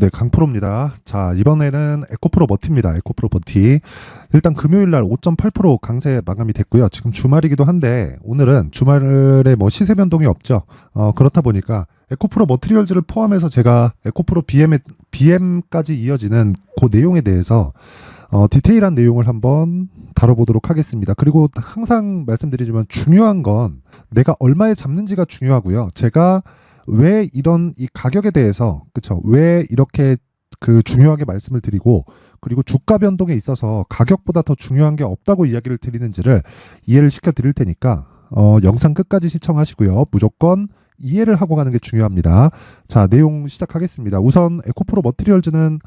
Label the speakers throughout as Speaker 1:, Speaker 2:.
Speaker 1: 네, 강프로입니다. 자, 이번에는 에코프로 버티입니다. 에코프로 버티. 일단 금요일 날 5.8% 강세 마감이 됐고요. 지금 주말이기도 한데 오늘은 주말에 뭐 시세 변동이 없죠. 그렇다 보니까 에코프로 머티리얼즈를 포함해서 제가 에코프로 BM까지 이어지는 그 내용에 대해서 디테일한 내용을 한번 다뤄보도록 하겠습니다. 그리고 항상 말씀드리지만 중요한 건 내가 얼마에 잡는지가 중요하고요. 제가 왜 이런 이 가격에 대해서 그쵸? 왜 이렇게 중요하게 말씀을 드리고 그리고 주가 변동에 있어서 가격보다 더 중요한 게 없다고 이야기를 드리는지를 이해를 시켜 드릴 테니까 영상 끝까지 시청하시고요. 무조건 이해를 하고 가는 게 중요합니다. 자, 내용 시작하겠습니다. 우선 에코프로 머티리얼즈는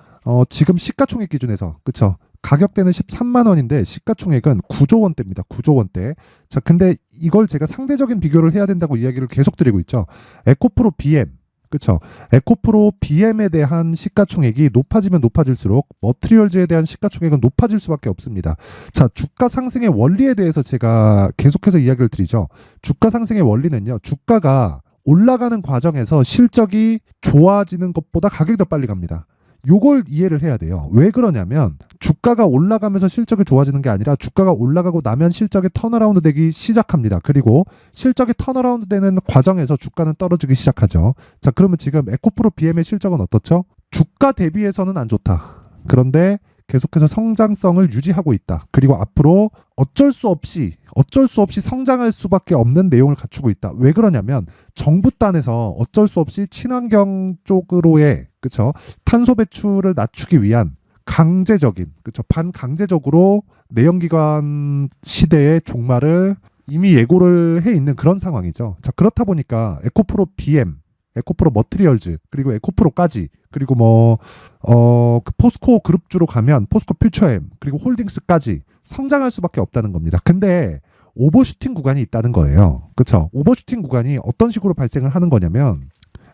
Speaker 1: 지금 시가총액 기준에서 그쵸? 가격대는 13만 원인데 시가총액은 9조 원대입니다. 9조 원대. 자, 근데 이걸 제가 상대적인 비교를 해야 된다고 이야기를 계속 드리고 있죠. 에코프로 BM, 그쵸? 에코프로 BM에 대한 시가총액이 높아지면 높아질수록 머티리얼즈에 대한 시가총액은 높아질 수밖에 없습니다. 자, 주가 상승의 원리에 대해서 제가 계속해서 이야기를 드리죠. 주가 상승의 원리는요. 주가가 올라가는 과정에서 실적이 좋아지는 것보다 가격이 더 빨리 갑니다. 요걸 이해를 해야 돼요. 왜 그러냐면 주가가 올라가면서 실적이 좋아지는 게 아니라 주가가 올라가고 나면 실적이 턴어라운드 되기 시작합니다. 그리고 실적이 턴어라운드 되는 과정에서 주가는 떨어지기 시작하죠. 자, 그러면 지금 에코프로 BM의 실적은 어떻죠? 주가 대비해서는 안 좋다. 그런데 계속해서 성장성을 유지하고 있다. 그리고 앞으로 어쩔 수 없이 성장할 수밖에 없는 내용을 갖추고 있다. 왜 그러냐면 정부 단에서 어쩔 수 없이 친환경 쪽으로의 그쵸? 탄소 배출을 낮추기 위한 강제적인 그쵸? 반강제적으로 내연기관 시대의 종말을 이미 예고를 해 있는 그런 상황이죠. 자, 그렇다 보니까 에코프로 BM, 에코프로 머티리얼즈, 그리고 에코프로까지, 그리고 포스코 그룹주로 가면 포스코 퓨처엠, 그리고 홀딩스까지 성장할 수밖에 없다는 겁니다. 근데 오버슈팅 구간이 있다는 거예요. 그쵸? 오버슈팅 구간이 어떤 식으로 발생을 하는 거냐면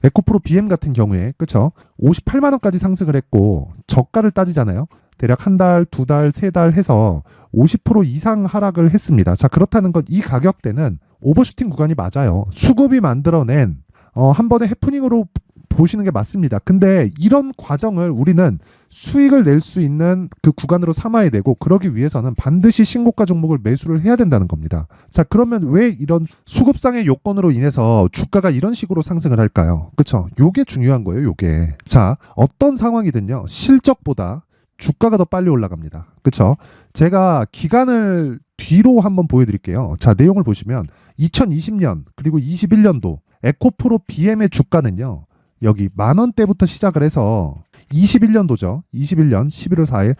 Speaker 1: 에코프로 BM 같은 경우에 그쵸? 58만 원까지 상승을 했고 저가를 따지잖아요. 대략 한 달, 두 달, 세 달 해서 50% 이상 하락을 했습니다. 자, 그렇다는 건 이 가격대는 오버슈팅 구간이 맞아요. 수급이 만들어낸 한 번의 해프닝으로 보시는 게 맞습니다. 근데 이런 과정을 우리는 수익을 낼 수 있는 그 구간으로 삼아야 되고 그러기 위해서는 반드시 신고가 종목을 매수를 해야 된다는 겁니다. 자, 그러면 왜 이런 수급상의 요건으로 인해서 주가가 이런 식으로 상승을 할까요? 그쵸? 요게 중요한 거예요, 요게. 자, 어떤 상황이든요. 실적보다 주가가 더 빨리 올라갑니다. 그쵸? 제가 기간을 뒤로 한번 보여드릴게요. 자, 내용을 보시면 2020년 그리고 21년도 에코프로 BM의 주가는요. 여기 만원대부터 시작을 해서 21년도죠. 21년 11월 4일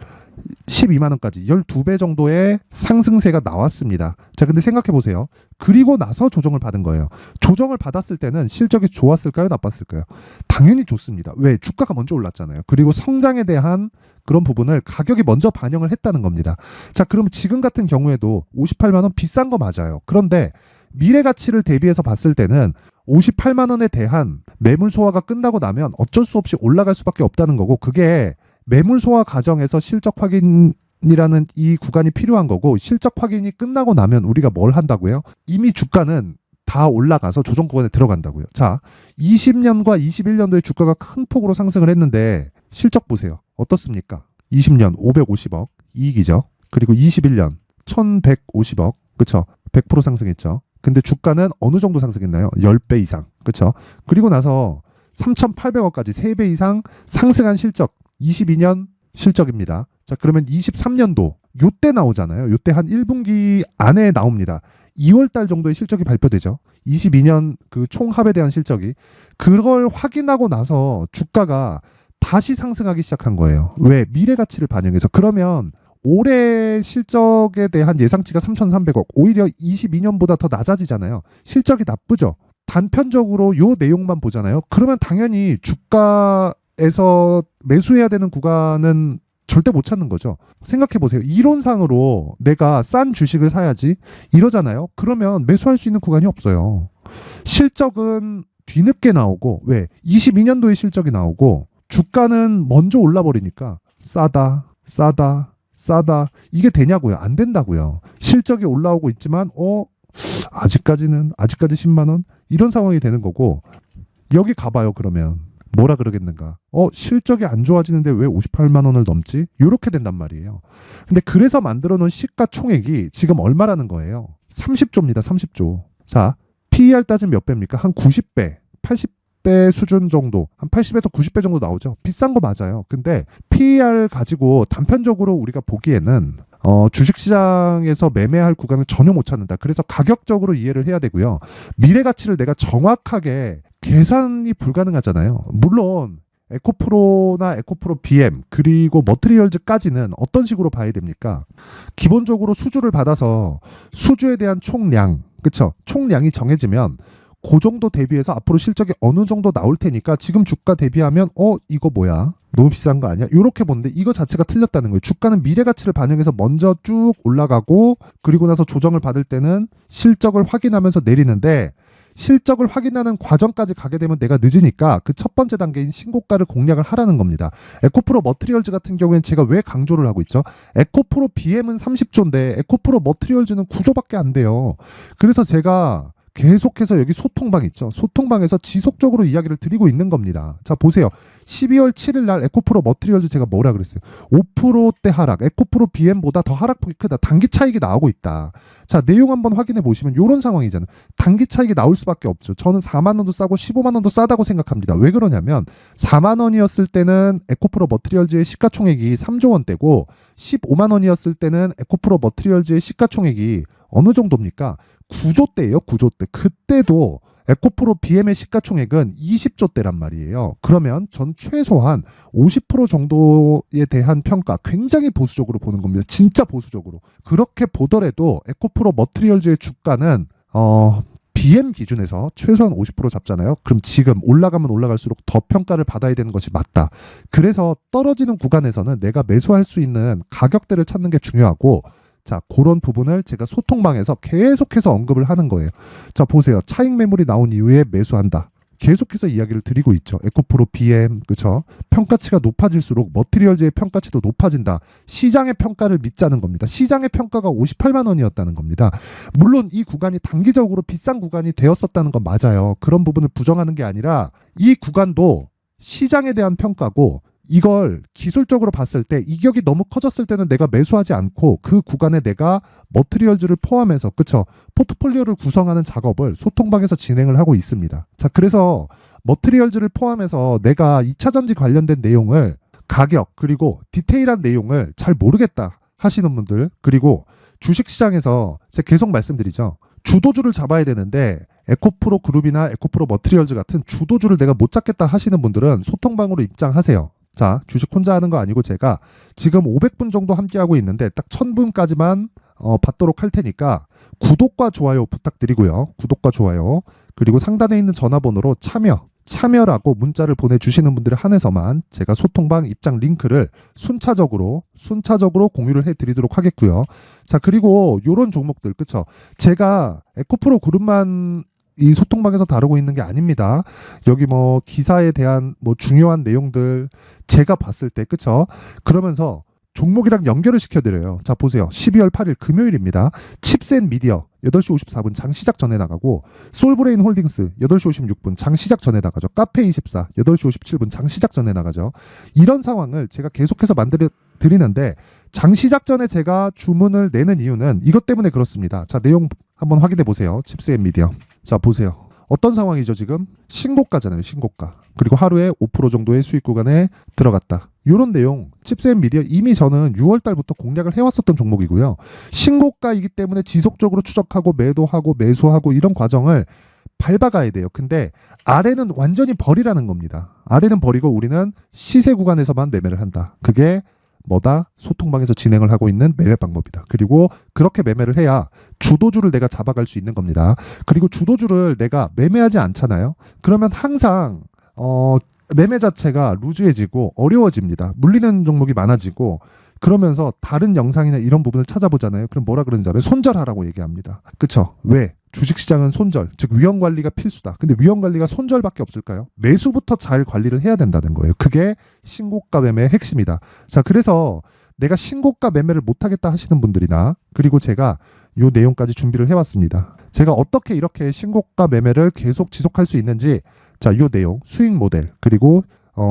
Speaker 1: 12만 원까지 12배 정도의 상승세가 나왔습니다. 자, 근데 생각해 보세요. 그리고 나서 조정을 받은 거예요. 조정을 받았을 때는 실적이 좋았을까요? 나빴을까요? 당연히 좋습니다. 왜? 주가가 먼저 올랐잖아요. 그리고 성장에 대한 그런 부분을 가격이 먼저 반영을 했다는 겁니다. 자, 그러면 지금 같은 경우에도 58만 원 비싼 거 맞아요. 그런데 미래 가치를 대비해서 봤을 때는 58만 원에 대한 매물 소화가 끝나고 나면 어쩔 수 없이 올라갈 수밖에 없다는 거고 그게 매물 소화 과정에서 실적 확인이라는 이 구간이 필요한 거고 실적 확인이 끝나고 나면 우리가 뭘 한다고요? 이미 주가는 다 올라가서 조정 구간에 들어간다고요. 자, 20년과 21년도에 주가가 큰 폭으로 상승을 했는데 실적 보세요. 어떻습니까? 20년 550억 이익이죠. 그리고 21년 1150억 그쵸? 100% 상승했죠. 근데 주가는 어느 정도 상승했나요? 10배 이상. 그쵸? 그리고 나서 3,800억까지 3배 이상 상승한 실적. 22년 실적입니다. 자, 그러면 23년도 요때 나오잖아요. 요때 한 1분기 안에 나옵니다. 2월 달 정도의 실적이 발표되죠. 22년 그 총합에 대한 실적이. 그걸 확인하고 나서 주가가 다시 상승하기 시작한 거예요. 왜? 미래 가치를 반영해서. 그러면 올해 실적에 대한 예상치가 3,300억. 오히려 22년보다 더 낮아지잖아요. 실적이 나쁘죠. 단편적으로 요 내용만 보잖아요. 그러면 당연히 주가에서 매수해야 되는 구간은 절대 못 찾는 거죠. 생각해 보세요. 이론상으로 내가 싼 주식을 사야지 이러잖아요. 그러면 매수할 수 있는 구간이 없어요. 실적은 뒤늦게 나오고 왜? 22년도에 실적이 나오고 주가는 먼저 올라 버리니까 싸다. 이게 되냐고요? 안 된다고요. 실적이 올라오고 있지만 아직까지 10만 원 이런 상황이 되는 거고 여기 가봐요. 그러면 뭐라 그러겠는가? 실적이 안 좋아지는데 왜 58만 원을 넘지? 이렇게 된단 말이에요. 근데 그래서 만들어 놓은 시가총액이 지금 얼마라는 거예요? 30조입니다. 30조. 자, PER 따지면 몇 배입니까? 한 90배, 80배 수준 정도, 한 80에서 90배 정도 나오죠. 비싼 거 맞아요. 근데 PER 가지고 단편적으로 우리가 보기에는 주식시장에서 매매할 구간을 전혀 못 찾는다. 그래서 가격적으로 이해를 해야 되고요. 미래 가치를 내가 정확하게 계산이 불가능하잖아요. 물론 에코프로나 에코프로 BM 그리고 머트리얼즈까지는 어떤 식으로 봐야 됩니까? 기본적으로 수주를 받아서 수주에 대한 총량, 그쵸? 총량이 정해지면 그 정도 대비해서 앞으로 실적이 어느 정도 나올 테니까 지금 주가 대비하면 이거 뭐야? 너무 비싼 거 아니야? 이렇게 보는데 이거 자체가 틀렸다는 거예요. 주가는 미래 가치를 반영해서 먼저 쭉 올라가고 그리고 나서 조정을 받을 때는 실적을 확인하면서 내리는데 실적을 확인하는 과정까지 가게 되면 내가 늦으니까 그 첫 번째 단계인 신고가를 공략을 하라는 겁니다. 에코프로 머트리얼즈 같은 경우에는 제가 왜 강조를 하고 있죠? 에코프로 BM은 30조인데 에코프로 머트리얼즈는 9조밖에 안 돼요. 그래서 제가 계속해서 여기 소통방 있죠. 소통방에서 지속적으로 이야기를 드리고 있는 겁니다. 자, 보세요. 12월 7일 날 에코프로 머트리얼즈 제가 뭐라 그랬어요? 5%대 하락, 에코프로 BM보다 더 하락폭이 크다. 단기 차익이 나오고 있다. 자, 내용 한번 확인해 보시면 이런 상황이잖아요. 단기 차익이 나올 수밖에 없죠. 저는 4만 원도 싸고 15만 원도 싸다고 생각합니다. 왜 그러냐면 4만 원이었을 때는 에코프로 머트리얼즈의 시가총액이 3조 원대고 15만 원이었을 때는 에코프로 머트리얼즈의 시가총액이 어느 정도입니까? 9조대예요. 9조대. 그때도 에코프로 BM의 시가총액은 20조대란 말이에요. 그러면 전 최소한 50% 정도에 대한 평가 굉장히 보수적으로 보는 겁니다. 진짜 보수적으로. 그렇게 보더라도 에코프로 머트리얼즈의 주가는 BM 기준에서 최소한 50% 잡잖아요. 그럼 지금 올라가면 올라갈수록 더 평가를 받아야 되는 것이 맞다. 그래서 떨어지는 구간에서는 내가 매수할 수 있는 가격대를 찾는 게 중요하고 자, 그런 부분을 제가 소통방에서 계속해서 언급을 하는 거예요. 자, 보세요. 차익 매물이 나온 이후에 매수한다. 계속해서 이야기를 드리고 있죠. 에코프로 BM, 그쵸? 평가치가 높아질수록 머티리얼즈의 평가치도 높아진다. 시장의 평가를 믿자는 겁니다. 시장의 평가가 58만 원이었다는 겁니다. 물론 이 구간이 단기적으로 비싼 구간이 되었었다는 건 맞아요. 그런 부분을 부정하는 게 아니라 이 구간도 시장에 대한 평가고 이걸 기술적으로 봤을 때 이격이 너무 커졌을 때는 내가 매수하지 않고 그 구간에 내가 머트리얼즈를 포함해서 그쵸 포트폴리오를 구성하는 작업을 소통방에서 진행을 하고 있습니다. 자, 그래서 머트리얼즈를 포함해서 내가 2차전지 관련된 내용을 가격 그리고 디테일한 내용을 잘 모르겠다 하시는 분들 그리고 주식시장에서 제가 계속 말씀드리죠. 주도주를 잡아야 되는데 에코프로 그룹이나 에코프로 머트리얼즈 같은 주도주를 내가 못 잡겠다 하시는 분들은 소통방으로 입장하세요. 자, 주식 혼자 하는 거 아니고 제가 지금 500분 정도 함께하고 있는데 딱 1000분까지만 받도록 할 테니까 구독과 좋아요 부탁드리고요. 구독과 좋아요 그리고 상단에 있는 전화번호로 참여라고 문자를 보내주시는 분들에 한해서만 제가 소통방 입장 링크를 순차적으로 공유를 해드리도록 하겠고요. 자, 그리고 요런 종목들 그쵸? 제가 에코프로 그룹만 이 소통방에서 다루고 있는 게 아닙니다. 여기 뭐 기사에 대한 뭐 중요한 내용들 제가 봤을 때 그쵸? 그러면서 종목이랑 연결을 시켜드려요. 자, 보세요. 12월 8일 금요일입니다. 칩스앤미디어 8시 54분 장 시작 전에 나가고 솔브레인 홀딩스 8시 56분 장 시작 전에 나가죠. 카페24 8시 57분 장 시작 전에 나가죠. 이런 상황을 제가 계속해서 만들어 드리는데 장 시작 전에 제가 주문을 내는 이유는 이것 때문에 그렇습니다. 자, 내용 한번 확인해 보세요. 칩스앤미디어. 자, 보세요. 어떤 상황이죠 지금? 신고가잖아요. 신고가. 그리고 하루에 5% 정도의 수익 구간에 들어갔다. 이런 내용 칩스앤미디어 이미 저는 6월 달부터 공략을 해왔었던 종목이고요. 신고가이기 때문에 지속적으로 추적하고 매도하고 매수하고 이런 과정을 밟아가야 돼요. 근데 아래는 완전히 버리라는 겁니다. 아래는 버리고 우리는 시세 구간에서만 매매를 한다. 그게 뭐다? 소통방에서 진행을 하고 있는 매매 방법이다. 그리고 그렇게 매매를 해야 주도주를 내가 잡아갈 수 있는 겁니다. 그리고 주도주를 내가 매매하지 않잖아요. 그러면 항상 매매 자체가 루즈해지고 어려워집니다. 물리는 종목이 많아지고 그러면서 다른 영상이나 이런 부분을 찾아보잖아요. 그럼 뭐라 그러는지 알아요? 손절하라고 얘기합니다. 그쵸? 왜? 주식시장은 손절, 즉 위험관리가 필수다. 근데 위험관리가 손절밖에 없을까요? 매수부터 잘 관리를 해야 된다는 거예요. 그게 신고가 매매의 핵심이다. 자, 그래서 내가 신고가 매매를 못하겠다 하시는 분들이나 그리고 제가 이 내용까지 준비를 해왔습니다. 제가 어떻게 이렇게 신고가 매매를 계속 지속할 수 있는지 자, 요 내용, 수익 모델, 그리고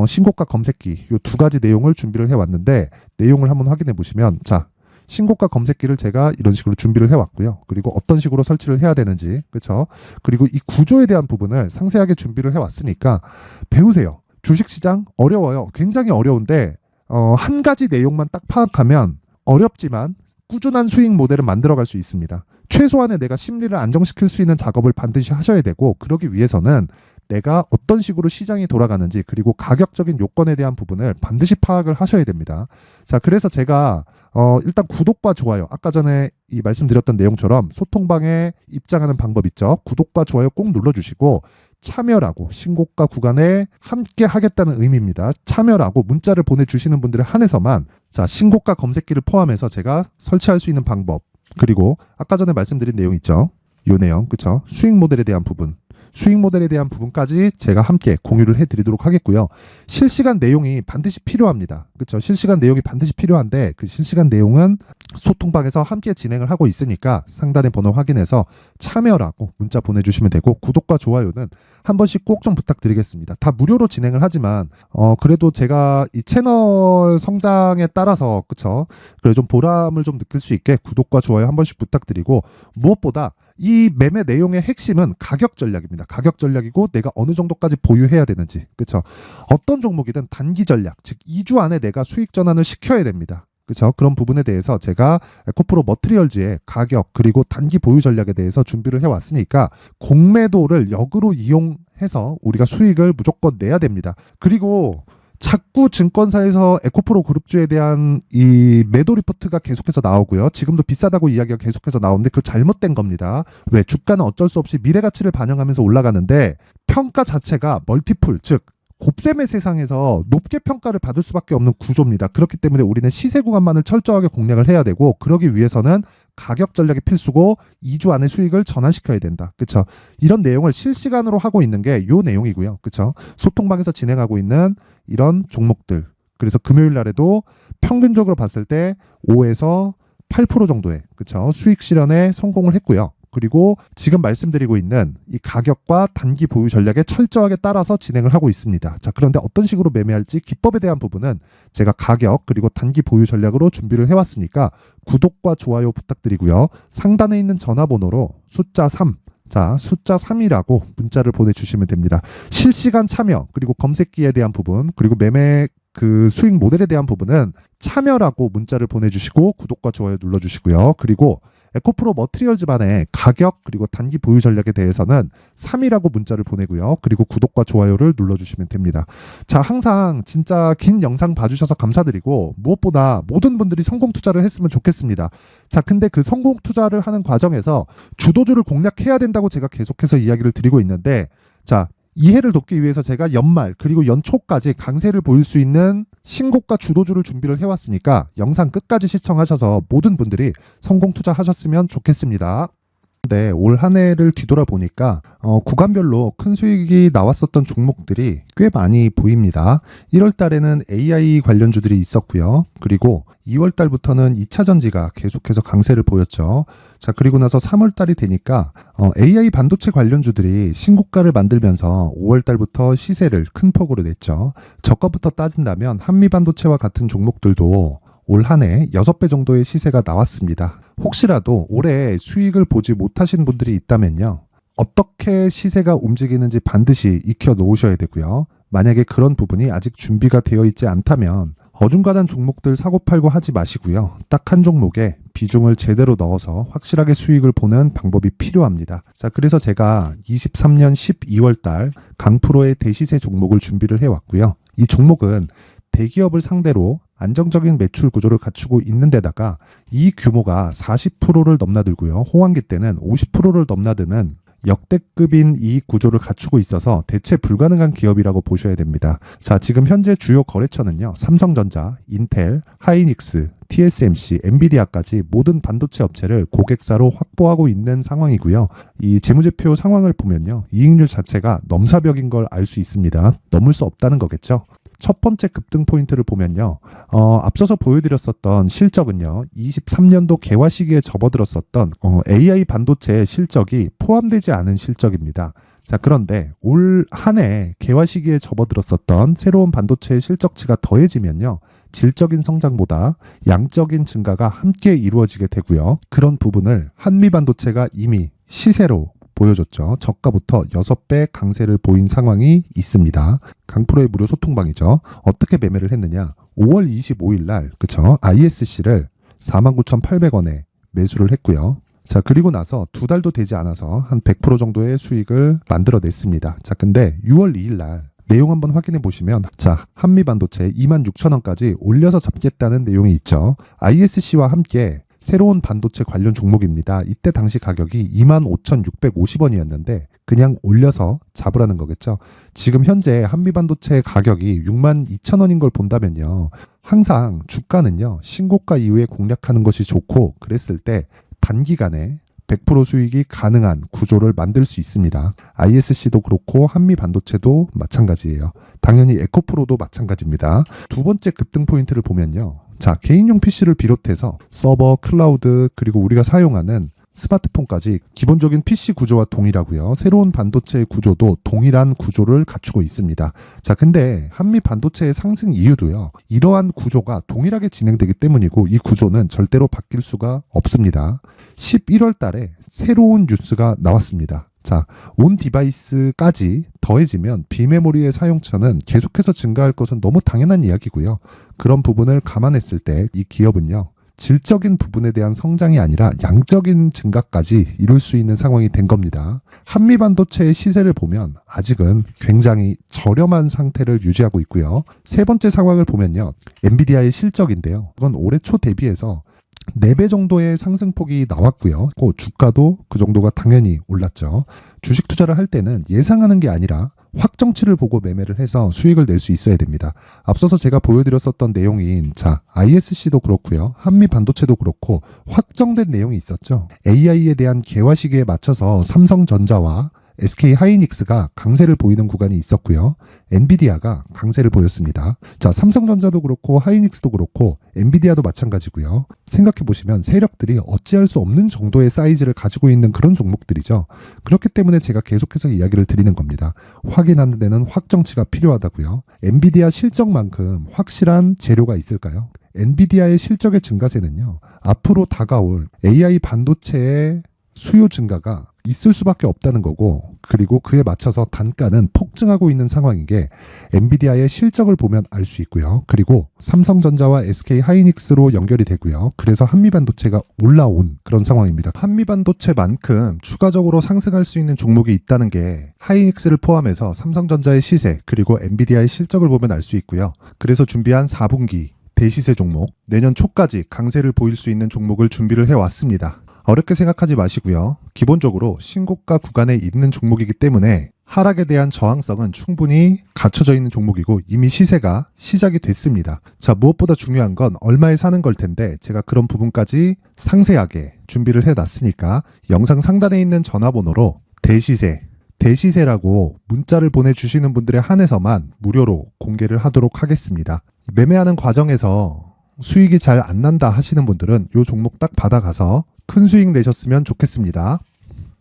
Speaker 1: 신고가 검색기, 요 두 가지 내용을 준비를 해왔는데, 내용을 한번 확인해 보시면, 자, 신고가 검색기를 제가 이런 식으로 준비를 해왔고요. 그리고 어떤 식으로 설치를 해야 되는지, 그렇죠? 그리고 이 구조에 대한 부분을 상세하게 준비를 해왔으니까 배우세요. 주식시장 어려워요. 굉장히 어려운데 한 가지 내용만 딱 파악하면 어렵지만 꾸준한 수익 모델을 만들어갈 수 있습니다. 최소한의 내가 심리를 안정시킬 수 있는 작업을 반드시 하셔야 되고, 그러기 위해서는 내가 어떤 식으로 시장이 돌아가는지, 그리고 가격적인 요건에 대한 부분을 반드시 파악을 하셔야 됩니다. 자, 그래서 제가 일단 구독과 좋아요, 아까 전에 이 말씀드렸던 내용처럼 소통방에 입장하는 방법 있죠. 구독과 좋아요 꼭 눌러주시고, 참여라고, 신고가 구간에 함께 하겠다는 의미입니다. 참여라고 문자를 보내주시는 분들에 한해서만, 자, 신고가 검색기를 포함해서 제가 설치할 수 있는 방법, 그리고 아까 전에 말씀드린 내용 있죠. 요 내용, 그쵸? 수익 모델에 대한 부분, 수익 모델에 대한 부분까지 제가 함께 공유를 해드리도록 하겠고요. 실시간 내용이 반드시 필요합니다. 그렇죠? 실시간 내용이 반드시 필요한데, 그 실시간 내용은 소통방에서 함께 진행을 하고 있으니까 상단의 번호 확인해서 참여라고 문자 보내주시면 되고, 구독과 좋아요는 한 번씩 꼭 좀 부탁드리겠습니다. 다 무료로 진행을 하지만 그래도 제가 이 채널 성장에 따라서, 그쵸? 그래 좀 보람을 좀 느낄 수 있게 구독과 좋아요 한 번씩 부탁드리고, 무엇보다 이 매매 내용의 핵심은 가격 전략입니다. 가격 전략이고, 내가 어느 정도까지 보유해야 되는지, 그렇죠? 어떤 종목이든 단기 전략, 즉 2주 안에 내가 수익 전환을 시켜야 됩니다. 그렇죠? 그런 부분에 대해서 제가 에코프로 머티리얼즈의 가격, 그리고 단기 보유 전략에 대해서 준비를 해왔으니까, 공매도를 역으로 이용해서 우리가 수익을 무조건 내야 됩니다. 그리고 자꾸 증권사에서 에코프로 그룹주에 대한 이 매도 리포트가 계속해서 나오고요. 지금도 비싸다고 이야기가 계속해서 나오는데, 그거 잘못된 겁니다. 왜? 주가는 어쩔 수 없이 미래 가치를 반영하면서 올라가는데, 평가 자체가 멀티플, 즉 곱셈의 세상에서 높게 평가를 받을 수밖에 없는 구조입니다. 그렇기 때문에 우리는 시세 구간만을 철저하게 공략을 해야 되고, 그러기 위해서는 가격 전략이 필수고 2주 안에 수익을 전환시켜야 된다. 그렇죠? 이런 내용을 실시간으로 하고 있는 게 요 내용이고요. 그렇죠? 소통방에서 진행하고 있는 이런 종목들. 그래서 금요일 날에도 평균적으로 봤을 때 5에서 8% 정도의, 그렇죠? 수익 실현에 성공을 했고요. 그리고 지금 말씀드리고 있는 이 가격과 단기 보유 전략에 철저하게 따라서 진행을 하고 있습니다. 자, 그런데 어떤 식으로 매매할지 기법에 대한 부분은 제가 가격 그리고 단기 보유 전략으로 준비를 해왔으니까 구독과 좋아요 부탁드리고요. 상단에 있는 전화번호로 숫자 3, 자, 숫자 3이라고 문자를 보내주시면 됩니다. 실시간 참여, 그리고 검색기에 대한 부분, 그리고 매매 그 수익 모델에 대한 부분은 참여라고 문자를 보내주시고 구독과 좋아요 눌러주시고요. 그리고 에코프로 머티리얼즈만의 가격 그리고 단기 보유 전략에 대해서는 3이라고 문자를 보내고요. 그리고 구독과 좋아요를 눌러주시면 됩니다. 자, 항상 진짜 긴 영상 봐주셔서 감사드리고, 무엇보다 모든 분들이 성공 투자를 했으면 좋겠습니다. 자, 근데 그 성공 투자를 하는 과정에서 주도주를 공략해야 된다고 제가 계속해서 이야기를 드리고 있는데, 자, 이해를 돕기 위해서 제가 연말 그리고 연초까지 강세를 보일 수 있는 신고가 주도주를 준비를 해왔으니까 영상 끝까지 시청하셔서 모든 분들이 성공 투자하셨으면 좋겠습니다. 네, 올 한 해를 뒤돌아보니까 구간별로 큰 수익이 나왔었던 종목들이 꽤 많이 보입니다. 1월 달에는 AI 관련주들이 있었고요. 그리고 2월 달부터는 2차 전지가 계속해서 강세를 보였죠. 자, 그리고 나서 3월 달이 되니까 AI 반도체 관련주들이 신고가를 만들면서 5월 달부터 시세를 큰 폭으로 냈죠. 저가부터 따진다면 한미 반도체와 같은 종목들도 올 한 해 6배 정도의 시세가 나왔습니다. 혹시라도 올해 수익을 보지 못하신 분들이 있다면요, 어떻게 시세가 움직이는지 반드시 익혀 놓으셔야 되고요. 만약에 그런 부분이 아직 준비가 되어 있지 않다면 어중간한 종목들 사고팔고 하지 마시고요. 딱 한 종목에 비중을 제대로 넣어서 확실하게 수익을 보는 방법이 필요합니다. 자, 그래서 제가 23년 12월 달 강프로의 대시세 종목을 준비를 해왔고요. 이 종목은 대기업을 상대로 안정적인 매출 구조를 갖추고 있는 데다가 이 규모가 40%를 넘나들고요. 호황기 때는 50%를 넘나드는 역대급인 이익 구조를 갖추고 있어서 대체 불가능한 기업이라고 보셔야 됩니다. 자, 지금 현재 주요 거래처는요, 삼성전자, 인텔, 하이닉스, TSMC, 엔비디아까지 모든 반도체 업체를 고객사로 확보하고 있는 상황이고요. 이 재무제표 상황을 보면요, 이익률 자체가 넘사벽인 걸 알 수 있습니다. 넘을 수 없다는 거겠죠. 첫 번째 급등 포인트를 보면요, 앞서서 보여드렸었던 실적은요, 23년도 개화 시기에 접어들었었던 AI 반도체의 실적이 포함되지 않은 실적입니다. 자, 그런데 올 한 해 개화 시기에 접어들었었던 새로운 반도체의 실적치가 더해지면요. 질적인 성장보다 양적인 증가가 함께 이루어지게 되고요. 그런 부분을 한미 반도체가 이미 시세로 보여줬죠. 저가부터 6배 강세를 보인 상황이 있습니다. 강프로의 무료 소통방이죠. 어떻게 매매를 했느냐. 5월 25일 날, 그쵸? ISC를 49,800원에 매수를 했고요. 자, 그리고 나서 2달도 되지 않아서 한 100% 정도의 수익을 만들어냈습니다. 자, 근데 6월 2일 날 내용 한번 확인해 보시면, 자, 한미반도체 26,000원까지 올려서 잡겠다는 내용이 있죠. ISC와 함께 새로운 반도체 관련 종목입니다. 이때 당시 가격이 25,650원이었는데 그냥 올려서 잡으라는 거겠죠. 지금 현재 한미반도체 가격이 62,000원인 걸 본다면요. 항상 주가는요. 신고가 이후에 공략하는 것이 좋고, 그랬을 때 단기간에 100% 수익이 가능한 구조를 만들 수 있습니다. ISC도 그렇고 한미 반도체도 마찬가지예요. 당연히 에코프로도 마찬가지입니다. 두 번째 급등 포인트를 보면요. 자, 개인용 PC를 비롯해서 서버, 클라우드, 그리고 우리가 사용하는 스마트폰까지 기본적인 PC 구조와 동일하고요. 새로운 반도체의 구조도 동일한 구조를 갖추고 있습니다. 자, 근데 한미 반도체의 상승 이유도요. 이러한 구조가 동일하게 진행되기 때문이고, 이 구조는 절대로 바뀔 수가 없습니다. 11월 달에 새로운 뉴스가 나왔습니다. 자, 온 디바이스까지 더해지면 비메모리의 사용처는 계속해서 증가할 것은 너무 당연한 이야기고요. 그런 부분을 감안했을 때 이 기업은요. 질적인 부분에 대한 성장이 아니라 양적인 증가까지 이룰 수 있는 상황이 된 겁니다. 한미 반도체의 시세를 보면 아직은 굉장히 저렴한 상태를 유지하고 있고요. 세 번째 상황을 보면요. 엔비디아의 실적인데요. 이건 올해 초 대비해서 4배 정도의 상승폭이 나왔고요. 주가도 그 정도가 당연히 올랐죠. 주식 투자를 할 때는 예상하는 게 아니라 확정치를 보고 매매를 해서 수익을 낼 수 있어야 됩니다. 앞서서 제가 보여드렸었던 내용인, 자, ISC도 그렇고요. 한미 반도체도 그렇고 확정된 내용이 있었죠. AI에 대한 개화 시기에 맞춰서 삼성전자와 SK 하이닉스가 강세를 보이는 구간이 있었고요. 엔비디아가 강세를 보였습니다. 자, 삼성전자도 그렇고 하이닉스도 그렇고 엔비디아도 마찬가지고요. 생각해 보시면 세력들이 어찌할 수 없는 정도의 사이즈를 가지고 있는 그런 종목들이죠. 그렇기 때문에 제가 계속해서 이야기를 드리는 겁니다. 확인하는 데는 확정치가 필요하다고요. 엔비디아 실적만큼 확실한 재료가 있을까요? 엔비디아의 실적의 증가세는요. 앞으로 다가올 AI 반도체의 수요 증가가 있을 수밖에 없다는 거고, 그리고 그에 맞춰서 단가는 폭증하고 있는 상황인 게 엔비디아의 실적을 보면 알 수 있고요. 그리고 삼성전자와 SK 하이닉스로 연결이 되고요. 그래서 한미반도체가 올라온 그런 상황입니다. 한미반도체만큼 추가적으로 상승할 수 있는 종목이 있다는 게 하이닉스를 포함해서 삼성전자의 시세, 그리고 엔비디아의 실적을 보면 알 수 있고요. 그래서 준비한 4분기 대시세 종목, 내년 초까지 강세를 보일 수 있는 종목을 준비를 해왔습니다. 어렵게 생각하지 마시고요. 기본적으로 신고가 구간에 있는 종목이기 때문에 하락에 대한 저항성은 충분히 갖춰져 있는 종목이고 이미 시세가 시작이 됐습니다. 자, 무엇보다 중요한 건 얼마에 사는 걸 텐데 제가 그런 부분까지 상세하게 준비를 해놨으니까 영상 상단에 있는 전화번호로 대시세라고 문자를 보내주시는 분들에 한해서만 무료로 공개를 하도록 하겠습니다. 매매하는 과정에서 수익이 잘 안 난다 하시는 분들은 이 종목 딱 받아가서 큰 수익 내셨으면 좋겠습니다.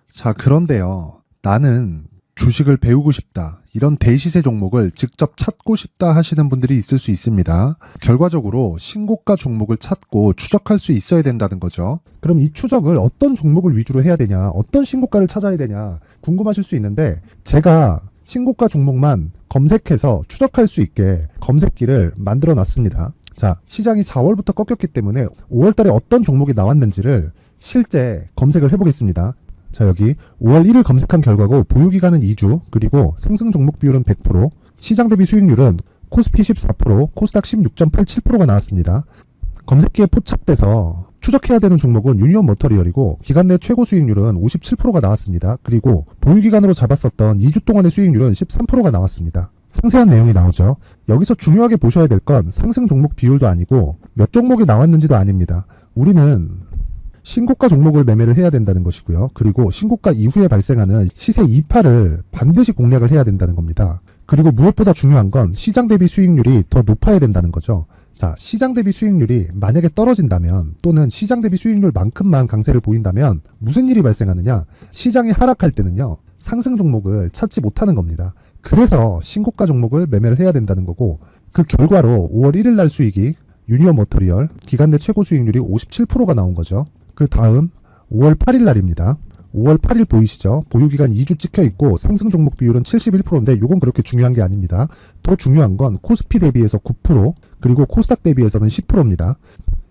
Speaker 1: 자, 그런데요. 나는 주식을 배우고 싶다. 이런 대시세 종목을 직접 찾고 싶다 하시는 분들이 있을 수 있습니다. 결과적으로 신고가 종목을 찾고 추적할 수 있어야 된다는 거죠. 그럼 이 추적을 어떤 종목을 위주로 해야 되냐, 어떤 신고가를 찾아야 되냐 궁금하실 수 있는데, 제가 신고가 종목만 검색해서 추적할 수 있게 검색기를 만들어 놨습니다. 자, 시장이 4월부터 꺾였기 때문에 5월 달에 어떤 종목이 나왔는지를 실제 검색을 해보겠습니다. 자, 여기 5월 1일 검색한 결과고 보유기간은 2주, 그리고 상승 종목 비율은 100%, 시장 대비 수익률은 코스피 14%, 코스닥 16.87%가 나왔습니다. 검색기에 포착돼서 추적해야 되는 종목은 유니온 머터리얼이고 기간 내 최고 수익률은 57%가 나왔습니다. 그리고 보유기간으로 잡았었던 2주 동안의 수익률은 13%가 나왔습니다. 상세한 내용이 나오죠. 여기서 중요하게 보셔야 될 건 상승 종목 비율도 아니고 몇 종목이 나왔는지도 아닙니다. 우리는 신고가 종목을 매매를 해야 된다는 것이고요. 그리고 신고가 이후에 발생하는 시세 이파를 반드시 공략을 해야 된다는 겁니다. 그리고 무엇보다 중요한 건 시장 대비 수익률이 더 높아야 된다는 거죠. 자, 시장 대비 수익률이 만약에 떨어진다면, 또는 시장 대비 수익률만큼만 강세를 보인다면 무슨 일이 발생하느냐? 시장이 하락할 때는요, 상승 종목을 찾지 못하는 겁니다. 그래서 신고가 종목을 매매를 해야 된다는 거고, 그 결과로 5월 1일 날 수익이 유니온 머터리얼 기간 내 최고 수익률이 57%가 나온 거죠. 그 다음 5월 8일 날입니다. 5월 8일 보이시죠? 보유기간 2주 찍혀 있고 상승 종목 비율은 71%인데 이건 그렇게 중요한 게 아닙니다. 더 중요한 건 코스피 대비해서 9%, 그리고 코스닥 대비해서는 10%입니다.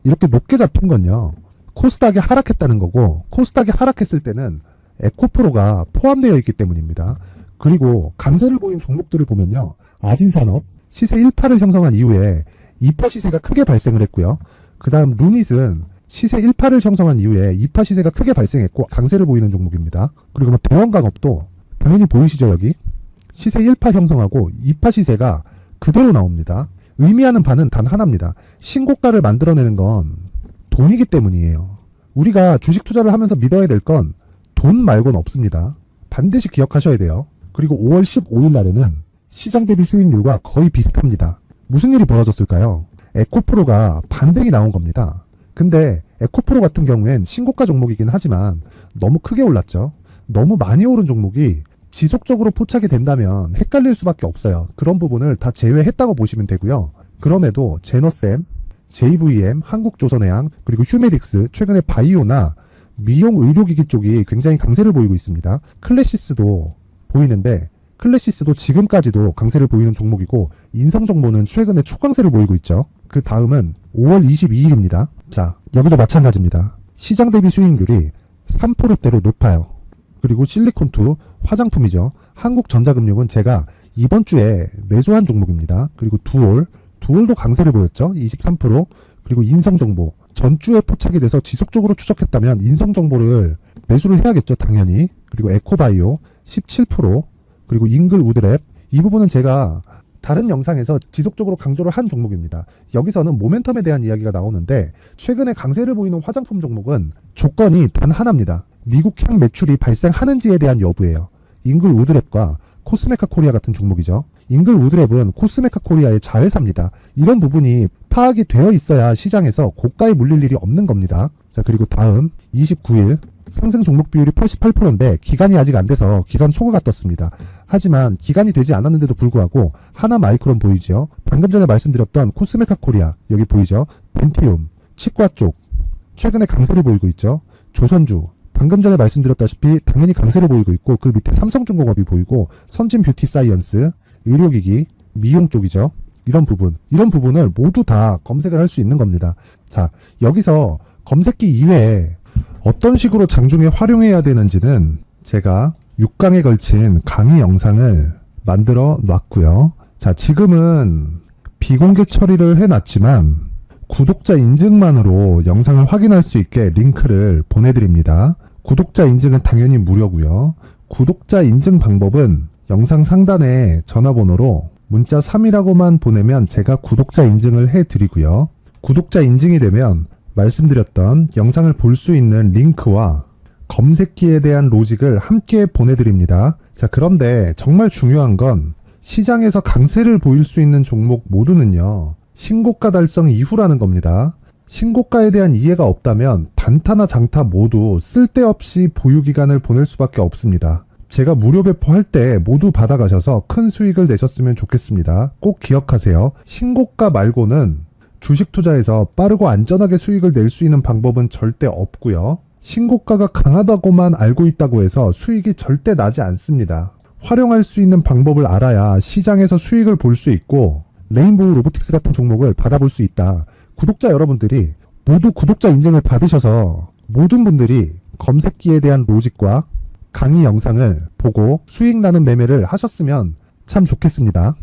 Speaker 1: 이렇게 높게 잡힌 건요, 코스닥이 하락했다는 거고, 코스닥이 하락했을 때는 에코프로가 포함되어 있기 때문입니다. 그리고 강세를 보인 종목들을 보면요, 아진산업 시세 1파를 형성한 이후에 2파 시세가 크게 발생을 했고요. 그 다음 루닛은 시세 1파를 형성한 이후에 2파 시세가 크게 발생했고 강세를 보이는 종목입니다. 그리고 뭐 대원강업도 당연히 보이시죠? 여기 시세 1파 형성하고 2파 시세가 그대로 나옵니다. 의미하는 바는 단 하나입니다. 신고가를 만들어내는 건 돈이기 때문이에요. 우리가 주식 투자를 하면서 믿어야 될 건 돈 말고는 없습니다. 반드시 기억하셔야 돼요. 그리고 5월 15일 날에는 시장 대비 수익률과 거의 비슷합니다. 무슨 일이 벌어졌을까요? 에코프로가 반등이 나온 겁니다. 근데 에코프로 같은 경우엔 신고가 종목이긴 하지만 너무 크게 올랐죠. 너무 많이 오른 종목이 지속적으로 포착이 된다면 헷갈릴 수밖에 없어요. 그런 부분을 다 제외했다고 보시면 되고요. 그럼에도 제너셈, JVM, 한국조선해양, 그리고 휴메딕스, 최근에 바이오나 미용 의료기기 쪽이 굉장히 강세를 보이고 있습니다. 클래시스도 보이는데 클래시스도 지금까지도 강세를 보이는 종목이고, 인성정보는 최근에 초강세를 보이고 있죠. 그 다음은 5월 22일입니다. 자, 여기도 마찬가지입니다. 시장 대비 수익률이 3%대로 높아요. 그리고 실리콘2 화장품이죠. 한국전자금융은 제가 이번 주에 매수한 종목입니다. 그리고 두올도 강세를 보였죠. 23%. 그리고 인성정보 전주에 포착이 돼서 지속적으로 추적했다면 인성정보를 매수를 해야겠죠. 당연히. 그리고 에코바이오 17%. 그리고 잉글우드랩, 이 부분은 제가 다른 영상에서 지속적으로 강조를 한 종목입니다. 여기서는 모멘텀에 대한 이야기가 나오는데, 최근에 강세를 보이는 화장품 종목은 조건이 단 하나입니다. 미국향 매출이 발생하는지에 대한 여부예요. 잉글우드랩과 코스메카 코리아 같은 종목이죠. 잉글우드랩은 코스메카 코리아의 자회사입니다. 이런 부분이 파악이 되어 있어야 시장에서 고가에 물릴 일이 없는 겁니다. 자, 그리고 다음 29일 상승 종목 비율이 88%인데 기간이 아직 안 돼서 기간 초과가 떴습니다. 하지만 기간이 되지 않았는데도 불구하고 하나 마이크론 보이죠? 방금 전에 말씀드렸던 코스메카 코리아 여기 보이죠? 벤티움, 치과 쪽 최근에 강세를 보이고 있죠? 조선주 방금 전에 말씀드렸다시피 당연히 강세를 보이고 있고, 그 밑에 삼성중공업이 보이고, 선진 뷰티 사이언스, 의료기기, 미용 쪽이죠. 이런 부분을 모두 다 검색을 할 수 있는 겁니다. 자, 여기서 검색기 이외에 어떤 식으로 장중에 활용해야 되는지는 제가 6강에 걸친 강의 영상을 만들어 놨고요. 자, 지금은 비공개 처리를 해놨지만 구독자 인증만으로 영상을 확인할 수 있게 링크를 보내드립니다. 구독자 인증은 당연히 무료고요. 구독자 인증 방법은 영상 상단에 전화번호로 문자 3이라고만 보내면 제가 구독자 인증을 해드리고요. 구독자 인증이 되면 말씀드렸던 영상을 볼 수 있는 링크와 검색기에 대한 로직을 함께 보내드립니다. 자, 그런데 정말 중요한 건 시장에서 강세를 보일 수 있는 종목 모두는요, 신고가 달성 이후라는 겁니다. 신고가에 대한 이해가 없다면 단타나 장타 모두 쓸데없이 보유기간을 보낼 수밖에 없습니다. 제가 무료 배포할 때 모두 받아가셔서 큰 수익을 내셨으면 좋겠습니다. 꼭 기억하세요. 신고가 말고는 주식 투자에서 빠르고 안전하게 수익을 낼 수 있는 방법은 절대 없고요. 신고가가 강하다고만 알고 있다고 해서 수익이 절대 나지 않습니다. 활용할 수 있는 방법을 알아야 시장에서 수익을 볼 수 있고, 레인보우 로보틱스 같은 종목을 받아볼 수 있다. 구독자 여러분들이 모두 구독자 인증을 받으셔서 모든 분들이 검색기에 대한 로직과 강의 영상을 보고 수익 나는 매매를 하셨으면 참 좋겠습니다.